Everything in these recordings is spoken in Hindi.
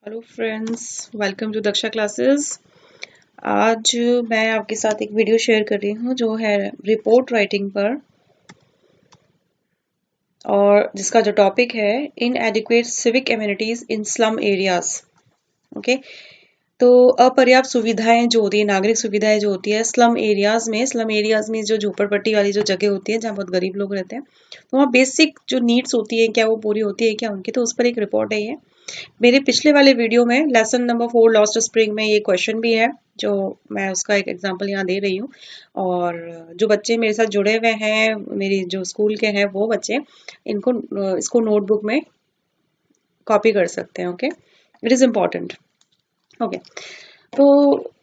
Hello friends, welcome to Daksha classes. आज मैं आपके साथ एक वीडियो शेयर कर रही हूँ जो है रिपोर्ट राइटिंग पर, और जिसका जो टॉपिक है इनएडिक्वेट सिविक एमिनिटीज इन स्लम एरियाज। ओके, तो अपर्याप्त सुविधाएं जो होती है, नागरिक सुविधाएं जो होती है स्लम एरियाज में जो झोपड़पट्टी वाली जो जगह होती है जहाँ बहुत गरीब लोग रहते हैं, तो वहाँ बेसिक जो नीड्स होती है क्या वो पूरी होती है क्या उनकी, तो उस पर एक रिपोर्ट है ये। मेरे पिछले वाले वीडियो में लेसन नंबर 4 लॉस्ट स्प्रिंग में ये क्वेश्चन भी है, जो मैं उसका एक एग्जांपल यहाँ दे रही हूँ। और जो बच्चे मेरे साथ जुड़े हुए हैं, मेरी जो स्कूल के हैं वो बच्चे, इनको इसको नोटबुक में कॉपी कर सकते हैं। Okay, it is important. Okay, तो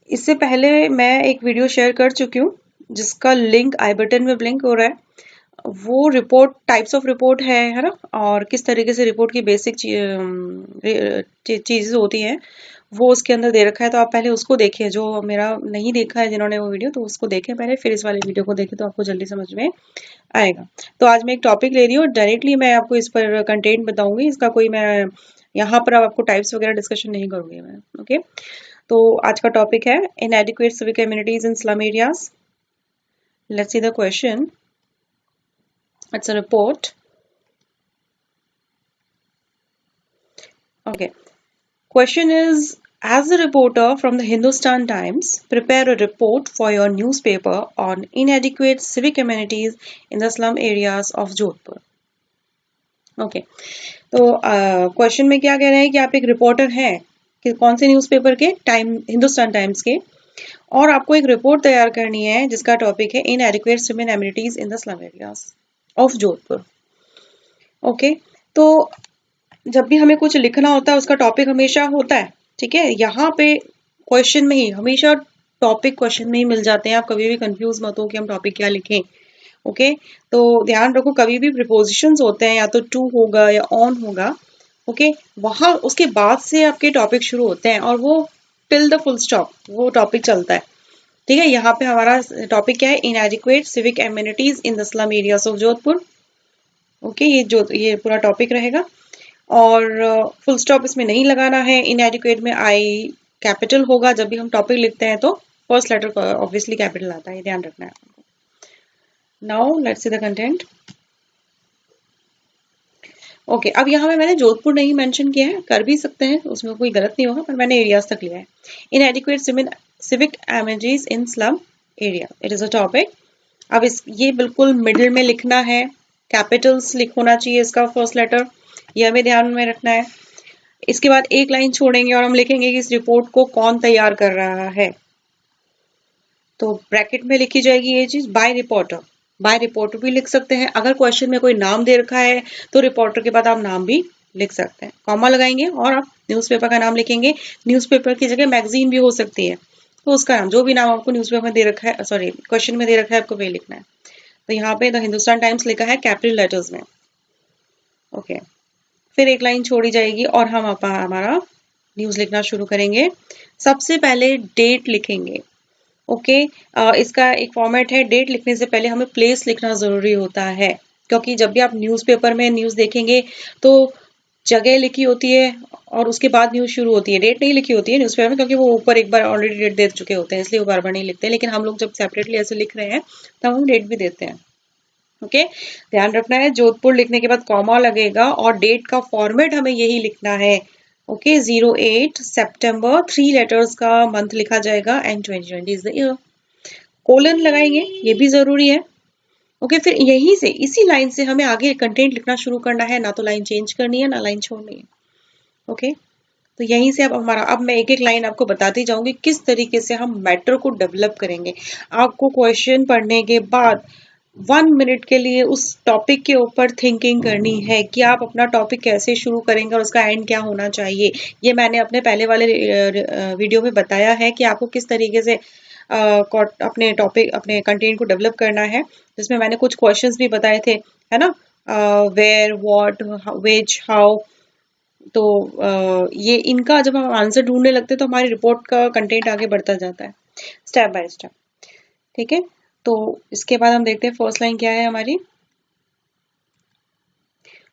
इससे पहले मैं एक वीडियो शेयर कर चुकी हूँ जिसका लिंक आई बटन में ब्लिंक हो रहा है। वो रिपोर्ट टाइप्स ऑफ रिपोर्ट है ना, और किस तरीके से रिपोर्ट की बेसिक चीजें होती हैं वो उसके अंदर दे रखा है। तो आप पहले उसको देखें, जो मेरा नहीं देखा है जिन्होंने वो वीडियो, तो उसको देखें पहले, फिर इस वाले वीडियो को देखें तो आपको जल्दी समझ में आएगा। तो आज मैं एक टॉपिक ले रही हूँ, डायरेक्टली मैं आपको इस पर कंटेंट बताऊंगी, इसका कोई मैं यहाँ पर अब आपको टाइप्स वगैरह डिस्कशन नहीं करूंगी मैं। ओके, तो आज का टॉपिक है इनएडिक्वेट civic amenities in slum areas. Let's see the question. It's a report. Okay. Question is, as a reporter from the Hindustan Times, prepare a report for your newspaper on inadequate civic amenities in the slum areas of Jodhpur. Okay. तो क्वेश्चन में क्या कह रहे हैं कि आप एक रिपोर्टर हैं कि कौन से न्यूज़पेपर के, टाइम हिंदुस्तान टाइम्स के, और आपको एक रिपोर्ट तैयार करनी है जिसका टॉपिक है इनएडिक्वेट civic amenities in the slum areas of Jodhpur. Okay, तो जब भी हमें कुछ लिखना होता है उसका टॉपिक हमेशा होता है, ठीक है। यहाँ पे क्वेश्चन में ही हमेशा टॉपिक क्वेश्चन में ही मिल जाते हैं, आप कभी भी कंफ्यूज मत हो कि हम टॉपिक क्या लिखें। ओके, तो ध्यान रखो कभी भी प्रिपोजिशंस होते हैं या तो टू होगा या ऑन होगा। ओके, वहां उसके बाद से आपके टॉपिक शुरू होते हैं और वो टिल द फुल स्टॉप वो टॉपिक चलता है। ठीक है, यहाँ पे हमारा टॉपिक क्या है, इनएडिक्वेट civic amenities in the slum areas of Jodhpur. Okay, ये पूरा टॉपिक रहेगा, और फुल स्टॉप इसमें नहीं लगाना है। इनएडिक्वेट में आई कैपिटल होगा, जब भी हम टॉपिक लिखते हैं तो फर्स्ट लेटर ऑब्वियसली कैपिटल आता है, ध्यान रखना है। Now let's see the content. Okay, अब यहाँ में मैंने जोधपुर नहीं मेंशन किया है, कर भी सकते हैं, उसमें कोई गलत नहीं होगा, पर मैंने एरियाज तक लिया है। इनएडिक्वेट civic amenities in slum area, it is a topic. अब ये बिल्कुल मिडिल में लिखना है, कैपिटल्स होना चाहिए इसका फर्स्ट लेटर, ये हमें ध्यान में रखना है। इसके बाद एक लाइन छोड़ेंगे और हम लिखेंगे कि इस रिपोर्ट को कौन तैयार कर रहा है, तो ब्रैकेट में लिखी जाएगी ये चीज, बाय रिपोर्टर। बाय रिपोर्टर भी लिख सकते हैं, अगर क्वेश्चन में कोई नाम दे रखा है तो रिपोर्टर के बाद आप नाम भी लिख सकते हैं, कॉमा लगाएंगे और आप न्यूज़पेपर का नाम लिखेंगे। न्यूज़पेपर की जगह मैगजीन भी हो सकती है, तो उसका नाम, जो भी नाम आपको न्यूज़पेपर में दे रखा है, सॉरी क्वेश्चन में दे रखा है, आपको वही लिखना है। तो यहाँ पे द हिंदुस्तान टाइम्स लिखा है कैपिटल लेटर्स में। ओके, फिर एक लाइन छोड़ी जाएगी और हम हमारा न्यूज लिखना शुरू करेंगे। सबसे पहले डेट लिखेंगे। ओके, इसका एक फॉर्मेट है, डेट लिखने से पहले हमें प्लेस लिखना जरूरी होता है, क्योंकि जब भी आप न्यूज़पेपर में न्यूज देखेंगे तो जगह लिखी होती है और उसके बाद न्यूज शुरू होती है, डेट नहीं लिखी होती है न्यूज़पेपर में, क्योंकि वो ऊपर एक बार ऑलरेडी डेट दे चुके होते हैं, इसलिए वो बार बार नहीं लिखते। लेकिन हम लोग जब सेपरेटली ऐसे लिख रहे हैं तब हम डेट भी देते हैं। ओके, ध्यान रखना है, जोधपुर लिखने के बाद कॉमा लगेगा और डेट का फॉर्मेट हमें यही लिखना है। ओके, 08 सितंबर, 3 लेटर्स का मंथ लिखा जाएगा, and 2020 is the year. Colon लगाएंगे, ये भी जरूरी है। ओके, फिर यहीं से इसी लाइन से हमें आगे कंटेंट लिखना शुरू करना है, ना तो लाइन चेंज करनी है ना लाइन छोड़नी है। ओके, तो यहीं से अब मैं एक एक लाइन आपको बताती जाऊंगी किस तरीके से हम मैटर को डेवलप करेंगे। आपको क्वेश्चन पढ़ने के बाद 1 मिनट के लिए उस टॉपिक के ऊपर थिंकिंग करनी है कि आप अपना टॉपिक कैसे शुरू करेंगे और उसका एंड क्या होना चाहिए। ये मैंने अपने पहले वाले वीडियो में बताया है कि आपको किस तरीके से अपने टॉपिक, अपने कंटेंट को डेवलप करना है, जिसमें मैंने कुछ क्वेश्चंस भी बताए थे, है ना, वेयर, व्हाट, व्हिच, हाउ। तो ये इनका जब हम आंसर ढूंढने लगते हैं तो हमारी रिपोर्ट का कंटेंट आगे बढ़ता जाता है स्टेप बाय स्टेप। ठीक है, तो इसके बाद हम देखते हैं फर्स्ट लाइन क्या है हमारी।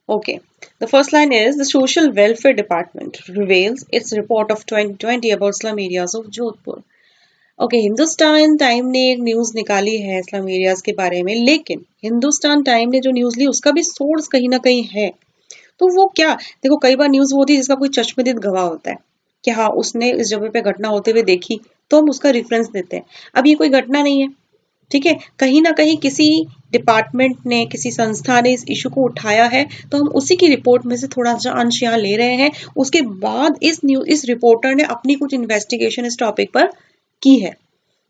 Okay. The first line is the Social Welfare Department reveals its report of 2020 about slum areas of Jodhpur. Okay Hindustan time ने एक न्यूज निकाली है स्लम एरियाज के बारे में, लेकिन हिंदुस्तान टाइम ने जो न्यूज ली उसका भी सोर्स कहीं ना कहीं है। तो वो क्या, देखो कई बार न्यूज वो होती है जिसका कोई चश्मदीद गवाह होता है कि हाँ उसने इस जगह पे घटना होते हुए देखी, तो हम उसका रेफरेंस देते हैं। अब ये कोई घटना नहीं है, ठीक है, कहीं ना कहीं किसी डिपार्टमेंट ने, किसी संस्था ने इस इशू को उठाया है, तो हम उसी की रिपोर्ट में से थोड़ा सा अंश यहाँ ले रहे हैं। उसके बाद इस रिपोर्टर ने अपनी कुछ इन्वेस्टिगेशन इस टॉपिक पर की है,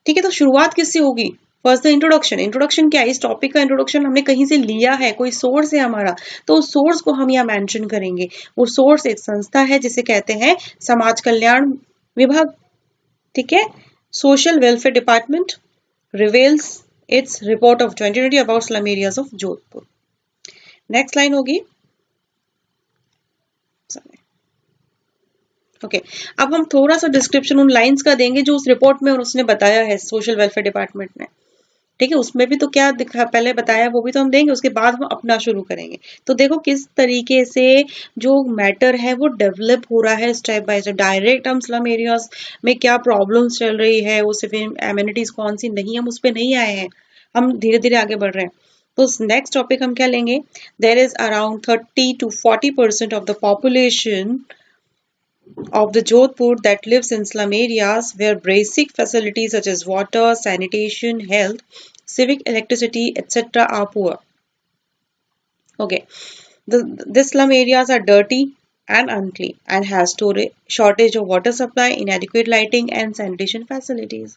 ठीक है। तो शुरुआत किससे होगी? First the introduction. इंट्रोडक्शन क्या है? इस टॉपिक का इंट्रोडक्शन हमने कहीं से लिया है, कोई सोर्स है हमारा, तो उस सोर्स को हम यहाँ मेंशन करेंगे। वो सोर्स एक संस्था है जिसे कहते हैं समाज कल्याण विभाग, ठीक है। Social welfare department reveals its report of 2020 about slum areas of Jodhpur. Next line होगी, ओके अब हम थोड़ा सा डिस्क्रिप्शन उन लाइंस का देंगे जो उस रिपोर्ट में उसने बताया है सोशल वेलफेयर डिपार्टमेंट ने, ठीक है। उसमें भी तो क्या दिखा पहले बताया वो भी तो हम देंगे, उसके बाद हम अपना शुरू करेंगे। तो देखो किस तरीके से जो मैटर है वो डेवलप हो रहा है स्टेप बाय स्टेप। डायरेक्ट हम स्लम एरियाज में क्या प्रॉब्लम्स चल रही है, वो सिर्फ एमिनिटीज कौन सी नहीं, हम उस पर नहीं आए हैं, हम धीरे धीरे आगे बढ़ रहे हैं। तो नेक्स्ट टॉपिक हम क्या लेंगे? There is around 30 to 40% of the population of the Jodhpur that lives in slum areas where basic facilities such as water, sanitation, health, civic electricity, etc. are poor. Okay, these slum areas are dirty and unclean and has shortage of water supply, inadequate lighting and sanitation facilities.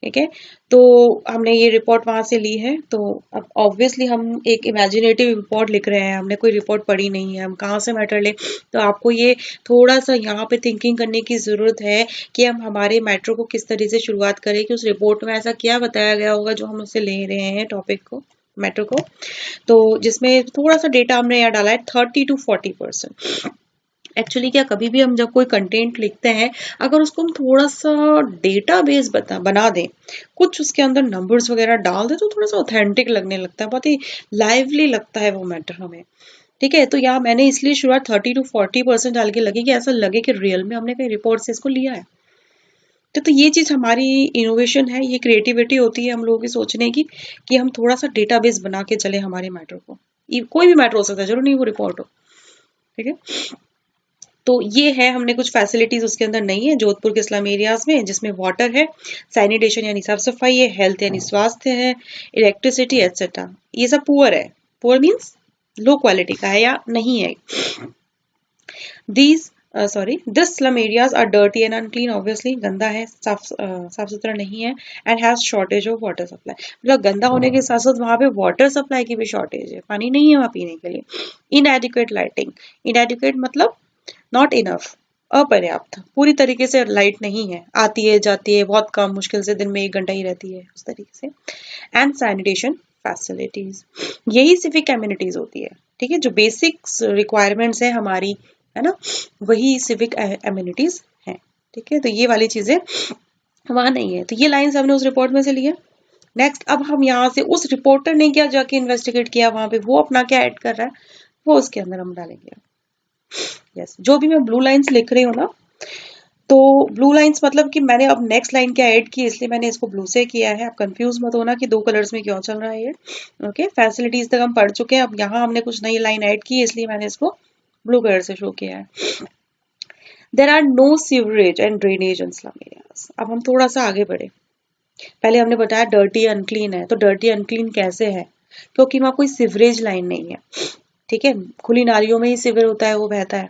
ठीक है, तो हमने ये रिपोर्ट वहां से ली है। तो अब ऑब्वियसली हम एक इमेजिनेटिव रिपोर्ट लिख रहे हैं, हमने कोई रिपोर्ट पढ़ी नहीं है, हम कहाँ से मैटर ले। तो आपको ये थोड़ा सा यहाँ पे थिंकिंग करने की जरूरत है कि हम हमारे मैटर को किस तरह से शुरुआत करें, कि उस रिपोर्ट में ऐसा क्या बताया गया होगा जो हम उससे ले रहे हैं टॉपिक को, मैटर को। तो जिसमें थोड़ा सा डेटा हमने यहाँ डाला है 30 to 40%। एक्चुअली क्या, कभी भी हम जब कोई कंटेंट लिखते हैं, अगर उसको हम थोड़ा सा डेटाबेस बना दें, कुछ उसके अंदर नंबर्स वगैरह डाल दें, तो थोड़ा सा ऑथेंटिक लगने लगता है, बहुत ही लाइवली लगता है वो मैटर हमें, ठीक है। तो यहाँ मैंने इसलिए शुरुआत 30 to 40% डाल के लगी कि ऐसा लगे कि रियल में हमने कहीं रिपोर्ट से इसको लिया है। तो ये चीज हमारी इनोवेशन है, ये क्रिएटिविटी होती है हम लोगों की सोचने की, कि हम थोड़ा सा डेटाबेस बना के चले हमारे मैटर को। कोई भी मैटर हो सकता है, जरूर नहीं वो रिपोर्ट हो, ठीक है। तो ये है, हमने कुछ फैसिलिटीज उसके अंदर नहीं है जोधपुर के स्लम एरियाज में, जिसमें वाटर है, सैनिटेशन यानी साफ सफाई है, हेल्थ यानी स्वास्थ्य है, इलेक्ट्रिसिटी एक्सेट्रा, ये सब पुअर है। पुअर मीन्स लो क्वालिटी का है या नहीं है। This slum areas are dirty and unclean, obviously गंदा है, साफ सुथरा नहीं है, and has shortage of water supply, मतलब गंदा होने के साथ साथ वहां पे वाटर सप्लाई की भी शॉर्टेज है, पानी नहीं है वहां पीने के लिए। इनएडिक्वेट लाइटिंग, इनएडिक्वेट मतलब नॉट इनफ, अपर्याप्त, पूरी तरीके से लाइट नहीं है, आती है जाती है बहुत कम, मुश्किल से दिन में 1 घंटा ही रहती है, उस तरीके से। एंड सैनिटेशन फैसिलिटीज, यही सिविक एमिनिटीज होती है, ठीक है, जो बेसिक्स रिक्वायरमेंट्स है हमारी, है ना, वही सिविक एमिनिटीज है, ठीक है। तो ये वाली चीजें वहां नहीं है। तो ये लाइंस हमने उस रिपोर्ट में से ली है। नेक्स्ट, अब हम यहाँ से उस रिपोर्टर ने क्या जाके इन्वेस्टिगेट किया वहां पे, वो अपना क्या ऐड कर रहा है वो उसके अंदर हम डालेंगे। यस, जो भी मैं ब्लू लाइंस लिख रही हूँ ना, तो ब्लू लाइंस मतलब कि मैंने अब नेक्स्ट लाइन क्या ऐड की, इसलिए मैंने इसको ब्लू से किया है। आप कंफ्यूज मत होना कि 2 कलर्स में क्यों चल रहा है ये। ओके, फैसिलिटीज तक हम पढ़ चुके हैं, अब यहाँ हमने कुछ नई लाइन ऐड की, इसलिए मैंने इसको ब्लू कलर से शो किया है। There are no sewerage and drainage in slum areas. अब हम थोड़ा सा आगे बढ़े। पहले हमने बताया डर्टी अनक्लीन है, तो डर्टी अनक्लीन कैसे है? क्योंकि वहां कोई सीवरेज लाइन नहीं है, ठीक है, खुली नालियों में ही सीवर होता है, वो बहता है।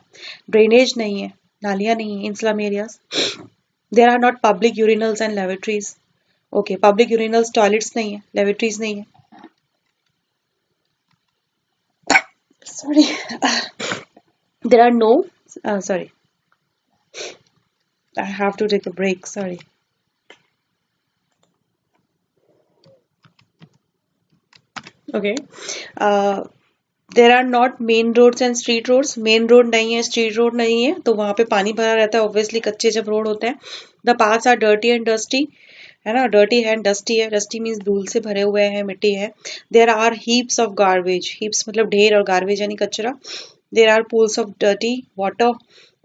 ड्रेनेज नहीं है, नालियां नहीं है in slum areas. There are not public urinals and laboratories. Okay, public urinals toilets नहीं है, लेबोरेटरीज नहीं है, sorry. There are no, sorry, I have to take a break, sorry. Okay. There are not main roads and street roads, main road नहीं है, स्ट्रीट रोड नहीं है, तो वहां पे पानी भरा रहता है, ऑब्वियसली कच्चे जब रोड होते हैं। The paths are dirty and dusty, है ना. डर्टी है, डस्टी है. डस्टी मीन्स धूल से भरे हुए हैं, मिट्टी है. There are heaps of garbage. Heaps मतलब ढेर और गार्बेज यानी कचरा. There are pools of dirty water.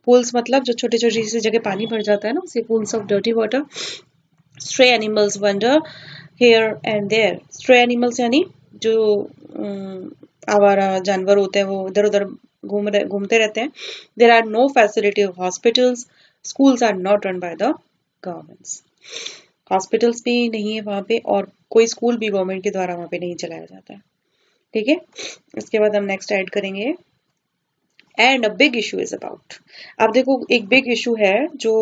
Pools मतलब जो छोटी छोटी सी जगह पानी भर जाता है ना, उसे pools of dirty water. Stray animals wonder here and there. Stray animals यानी जो आवारा जानवर होते हैं, वो इधर उधर घूमते रहते हैं. There are no facility of hospitals. Schools are not run by the governments. Hospitals भी नहीं है वहां पे, और कोई स्कूल भी गवर्नमेंट के द्वारा वहां पे नहीं चलाया जाता है. ठीक है. इसके बाद हम नेक्स्ट ऐड करेंगे and a big issue is about. अब देखो एक बिग इशू है जो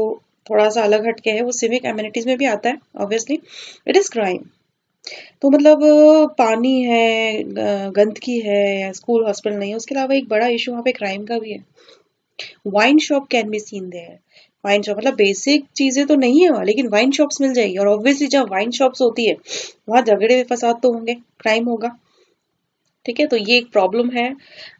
थोड़ा सा अलग हटके है, वो सिविक एमिनिटीज में भी आता है ऑब्वियसली. It is crime. तो मतलब पानी है, गंदगी है, या स्कूल हॉस्पिटल नहीं है, उसके अलावा एक बड़ा इशू वहाँ पे क्राइम का भी है. Wine shop can be seen there. Wine shop मतलब बेसिक चीजें तो नहीं है वहाँ, लेकिन वाइन शॉप्स मिल जाएगी. और ऑब्वियसली जब वाइन शॉप्स होती है वहां झगड़े फसाद तो होंगे, क्राइम होगा. ठीक है. तो ये एक प्रॉब्लम है.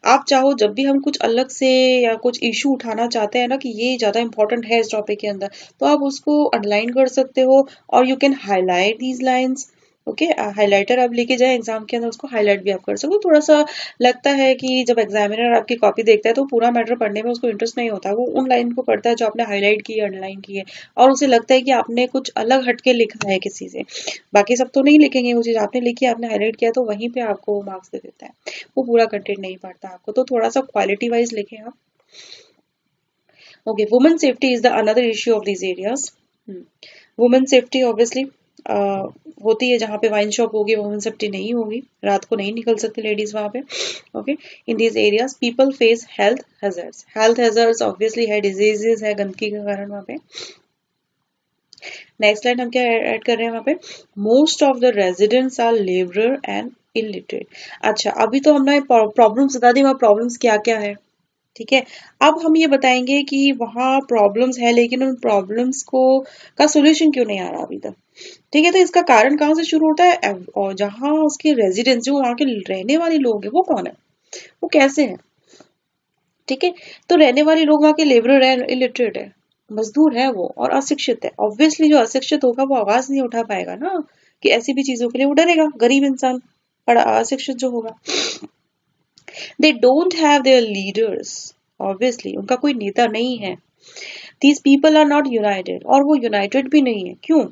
आप चाहो जब भी हम कुछ अलग से या कुछ इशू उठाना चाहते हैं ना कि ये ज्यादा इंपॉर्टेंट है इस टॉपिक के अंदर, तो आप उसको अंडरलाइन कर सकते हो, और you can highlight these lines. Okay. Highlighter आप लेके जाए एग्जाम के अंदर, उसको हाईलाइट भी आप कर सकते हो. थोड़ा सा लगता है कि जब एग्जामिनर आपकी कॉपी देखता है तो पूरा मैटर पढ़ने में उसको इंटरेस्ट नहीं होता, वो उन लाइन को पढ़ता है जो आपने हाईलाइट की है, अंडरलाइन की है, और उसे लगता है कि आपने कुछ अलग हटके लिखा है किसी से. बाकी सब तो नहीं लिखेंगे, वो चीज आपने लिखी है, आपने हाईलाइट किया, तो वहीं पे आपको मार्क्स दे देता है. वो पूरा कंटेंट नहीं पढ़ता आपको. तो थोड़ा सा क्वालिटी वाइज लिखें आप. Okay. Women safety is the another issue of these areas. Women safety obviously होती है जहाँ पे वाइन शॉप होगी, वुमेन सेफ्टी नहीं होगी. रात को नहीं निकल सकती लेडीज वहां पे. Okay. In these areas people face health hazards. Health hazards obviously है, डिजीजेस है गंदगी के कारण वहां पे. नेक्स्ट लाइन हम क्या ऐड कर रहे हैं वहां पे, most of the residents are labourer and illiterate. अच्छा, अभी तो हमने प्रॉब्लम्स बता दी, वहां प्रॉब्लम्स क्या क्या है. ठीक है. अब हम ये बताएंगे कि वहां प्रॉब्लम्स है, लेकिन उन प्रॉब्लम्स को का सोल्यूशन क्यों नहीं आ रहा अभी तक. ठीक है. तो इसका कारण कहाँ से शुरू होता है, और जहाँ उसके रेजिडेंट्स जो वहां के रहने वाले लोग हैं वो कौन है, वो कैसे है. ठीक है. तो रहने वाले लोग वहां के लेबरर है, इलिटरेट है, मजदूर है वो, और अशिक्षित है. ऑब्वियसली जो अशिक्षित होगा वो आवाज नहीं उठा पाएगा ना, कि ऐसी भी चीजों के लिए वो डरेगा. गरीब इंसान, बड़ा अशिक्षित जो होगा. दे don't have their leaders. Obviously उनका कोई नेता नहीं है. These people are not united, और वो यूनाइटेड भी नहीं है. क्यों?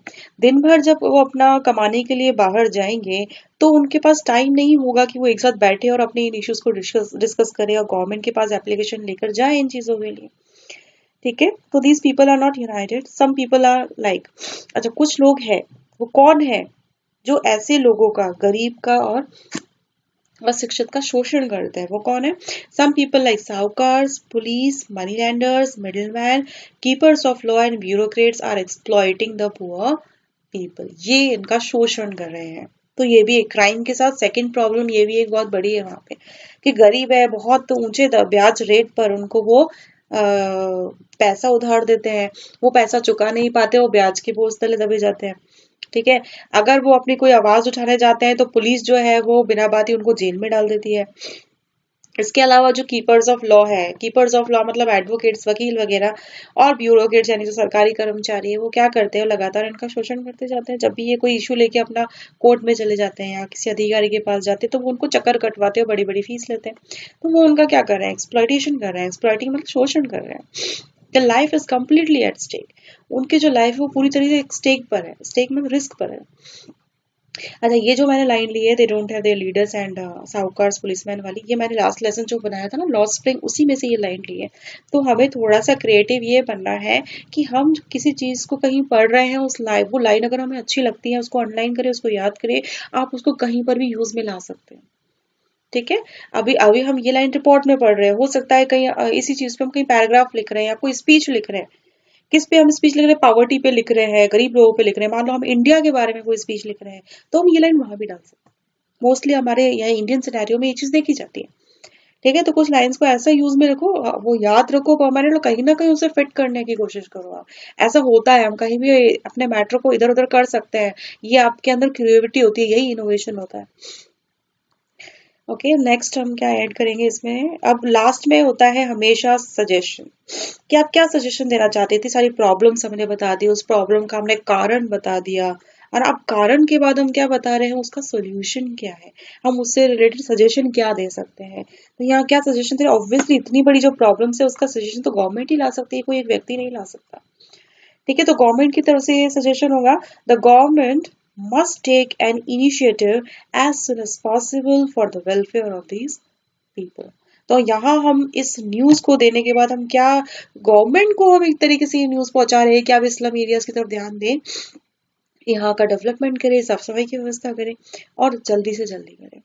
दिन भर जब वो अपना कमाने के लिए बाहर जाएंगे तो उनके पास टाइम नहीं होगा कि वो एक साथ बैठे और अपने इन इश्यूज को डिस्कस करें और गवर्नमेंट के पास एप्लीकेशन लेकर जाए इन चीजों के लिए. ठीक है. तो these people are not united. Some people are like. अच्छा, कुछ लोग हैं, वो कौन है जो ऐसे लोगों का, गरीब का और अशिक्षित का शोषण करते हैं, वो कौन है. Some people like sahukars, police, money lenders, middleman, keepers of law and bureaucrats are exploiting the poor people. ये इनका शोषण कर रहे हैं. तो ये भी एक क्राइम के साथ सेकंड प्रॉब्लम ये भी एक बहुत बड़ी है वहां पे, कि गरीब है, बहुत ऊंचे ब्याज रेट पर उनको वो पैसा उधार देते हैं, वो पैसा चुका नहीं पाते, वो ब्याज के बोझ तले दबे जाते हैं. ठीक है. अगर वो अपनी कोई आवाज उठाने जाते हैं तो पुलिस जो है वो बिना बात ही उनको जेल में डाल देती है. इसके अलावा जो कीपर्स ऑफ लॉ है, कीपर्स ऑफ लॉ मतलब एडवोकेट्स, वकील वगैरह, और ब्यूरोक्रेट्स यानी जो सरकारी कर्मचारी है, वो क्या करते हैं, लगातार इनका शोषण करते जाते हैं. जब भी ये कोई इशू लेके अपना कोर्ट में चले जाते हैं या किसी अधिकारी के पास जाते हैं तो वो उनको चक्कर कटवाते हैं, बड़ी बड़ी फीस लेते हैं. तो वो उनका क्या कर रहे हैं, एक्सप्लॉइटेशन कर रहे हैं. एक्सप्लॉइटिंग मतलब शोषण कर रहे हैं. The life is completely at stake. उनकी जो लाइफ है वो पूरी तरीके से स्टेक पर है. स्टेक मतलब रिस्क पर है. अच्छा, ये जो मैंने लाइन ली है, they don't have their leaders and sahukars policeman वाली, ये मैंने लास्ट लेसन जो बनाया था ना, लॉस्ट स्प्रिंग, उसी में से ये लाइन ली है. तो हमें थोड़ा सा क्रिएटिव ये बनना है कि हम किसी चीज को कहीं पढ़ रहे हैं, उस लाइन, वो लाइन अगर हमें अच्छी लगती है, उसको अंडरलाइन करें, उसको याद करें, आप उसको कहीं पर भी यूज में ला सकते हैं. ठीक है. अभी अभी हम ये लाइन रिपोर्ट में पढ़ रहे हैं, हो सकता है कहीं इसी चीज पे हम कहीं पैराग्राफ लिख रहे हैं या कोई स्पीच लिख रहे हैं. किस पे हम स्पीच लिख रहे हैं, पॉवर्टी पे लिख रहे हैं, गरीब लोगों पे लिख रहे हैं, मान लो हम इंडिया के बारे में कोई स्पीच लिख रहे हैं, तो हम ये लाइन वहां भी डाल सकते हैं. मोस्टली हमारे यहाँ इंडियन सिनेरियो में ये चीज देखी जाती है. ठीक है. तो कुछ लाइंस को ऐसा यूज में रखो, वो याद रखो, पर हमारे लोग कहीं ना कहीं उसे फिट करने की कोशिश करो आप. ऐसा होता है, हम कहीं भी अपने मैटर को इधर उधर कर सकते हैं. ये आपके अंदर क्रिएटिविटी होती है, यही इनोवेशन होता है. ओके. नेक्स्ट हम क्या ऐड करेंगे इसमें, अब लास्ट में होता है हमेशा सजेशन, कि आप क्या सजेशन देना चाहते थे. सारी प्रॉब्लम्स हमने बता दी, उस प्रॉब्लम का हमने कारण बता दिया, और अब कारण के बाद हम क्या बता रहे हैं, उसका सोल्यूशन क्या है, हम उससे रिलेटेड सजेशन क्या दे सकते हैं। तो यहाँ क्या सजेशन थे, ऑब्वियसली इतनी बड़ी जो प्रॉब्लम है उसका सजेशन तो गवर्नमेंट ही ला सकती है, कोई एक व्यक्ति नहीं ला सकता। ठीक है, तो गवर्नमेंट की तरफ से ये सजेशन होगा, the government must take an initiative as soon as possible for the welfare of these people. तो यहाँ हम इस न्यूज को देने के बाद हम क्या, गवर्नमेंट को हम एक तरीके से ये न्यूज पहुंचा रहे हैं कि आप इस्लाम एरियाज की तरफ ध्यान दें, यहाँ का डेवलपमेंट करें, साफ सफाई की व्यवस्था करें और जल्दी से जल्दी करें।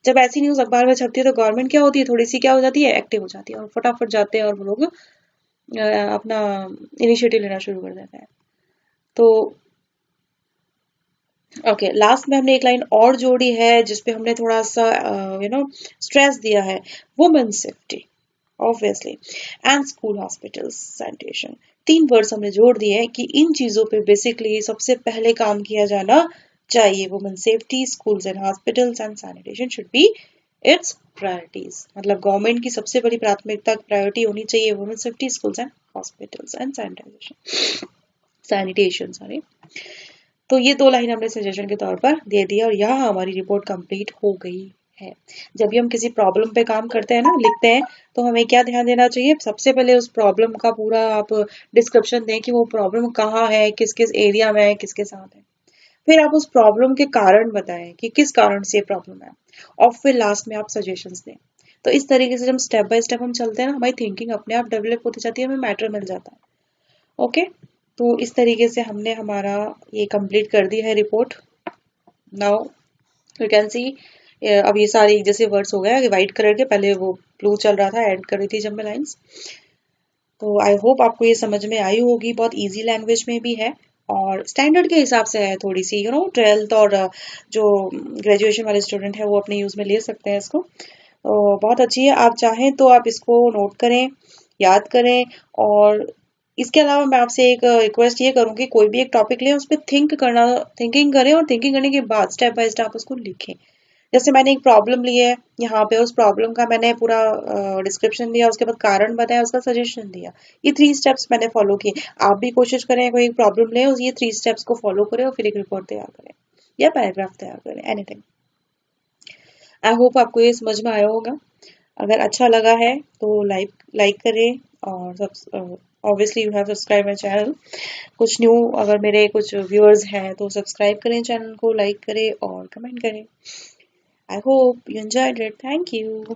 जब ऐसी न्यूज अखबार में छपती है तो गवर्नमेंट क्या होती है, थोड़ी सी क्या हो जाती है, एक्टिव हो जाती है और फटाफट जाते हैं और वो लोग अपना इनिशिएटिव लेना शुरू कर देते हैं। तो ओके, लास्ट में हमने एक लाइन और जोड़ी है जिसपे हमने थोड़ा सा स्ट्रेस दिया है, women safety obviously and school hospitals sanitation. 3 words हमने जोड़ दिए हैं कि इन चीजों पे बेसिकली सबसे पहले काम किया जाना चाहिए। Women safety, schools and hospitals and sanitation should be it's priorities. मतलब गवर्नमेंट की सबसे बड़ी प्राथमिकता प्रायोरिटी होनी चाहिए women safety, schools and hospitals and sanitation sorry. तो ये 2 लाइन हमने सजेशन के तौर पर दे दिया और यहाँ हमारी रिपोर्ट कंप्लीट हो गई है। जब भी हम किसी प्रॉब्लम पे काम करते हैं ना, लिखते हैं, तो हमें क्या ध्यान देना चाहिए, सबसे पहले उस प्रॉब्लम का पूरा आप डिस्क्रिप्शन दें कि वो प्रॉब्लम कहाँ है, किस किस एरिया में है, किसके साथ है। फिर आप उस प्रॉब्लम के कारण बताएं कि किस कारण से ये प्रॉब्लम है, और फिर लास्ट में आप सजेशंस दें। तो इस तरीके से जब स्टेप बाय स्टेप हम चलते हैं ना, हमारी थिंकिंग अपने आप डेवलप होती जाती है, हमें मैटर मिल जाता है। ओके, तो इस तरीके से हमने हमारा ये कंप्लीट कर दिया है report. Now you can see, अब ये सारे एक जैसे वर्ड्स हो गए, व्हाइट कलर के, पहले वो ब्लू चल रहा था, ऐड कर रही थी जब मैं लाइन्स। तो आई होप आपको ये समझ में आई होगी, बहुत इजी लैंग्वेज में भी है और स्टैंडर्ड के हिसाब से है थोड़ी सी, 12th और जो ग्रेजुएशन वाले स्टूडेंट है वो अपने यूज में ले सकते हैं इसको। तो बहुत अच्छी है, आप चाहें तो आप इसको नोट करें, याद करें। और इसके अलावा मैं आपसे एक रिक्वेस्ट ये करूंगी, कोई भी एक टॉपिक लें उस पर थिंकिंग करें और थिंकिंग करने के बाद स्टेप बाय स्टेप उसको लिखें। जैसे मैंने एक प्रॉब्लम ली है, यहाँ पे उस प्रॉब्लम का मैंने पूरा डिस्क्रिप्शन दिया, उसके बाद कारण बताया, उसका सजेशन दिया। ये 3 स्टेप्स मैंने फॉलो किए। आप भी कोशिश करें, कोई एक प्रॉब्लम लें, ये 3 स्टेप्स को फॉलो करें और फिर एक रिपोर्ट तैयार करें या पैराग्राफ तैयार करें, एनीथिंग। आई होप आपको ये समझ में आया होगा। अगर अच्छा लगा है तो लाइक करें और obviously you have subscribe my channel. कुछ न्यू अगर मेरे कुछ व्यूअर्स हैं तो सब्सक्राइब करें चैनल को, लाइक करें और कमेंट करें। I hope you enjoyed it. Thank you.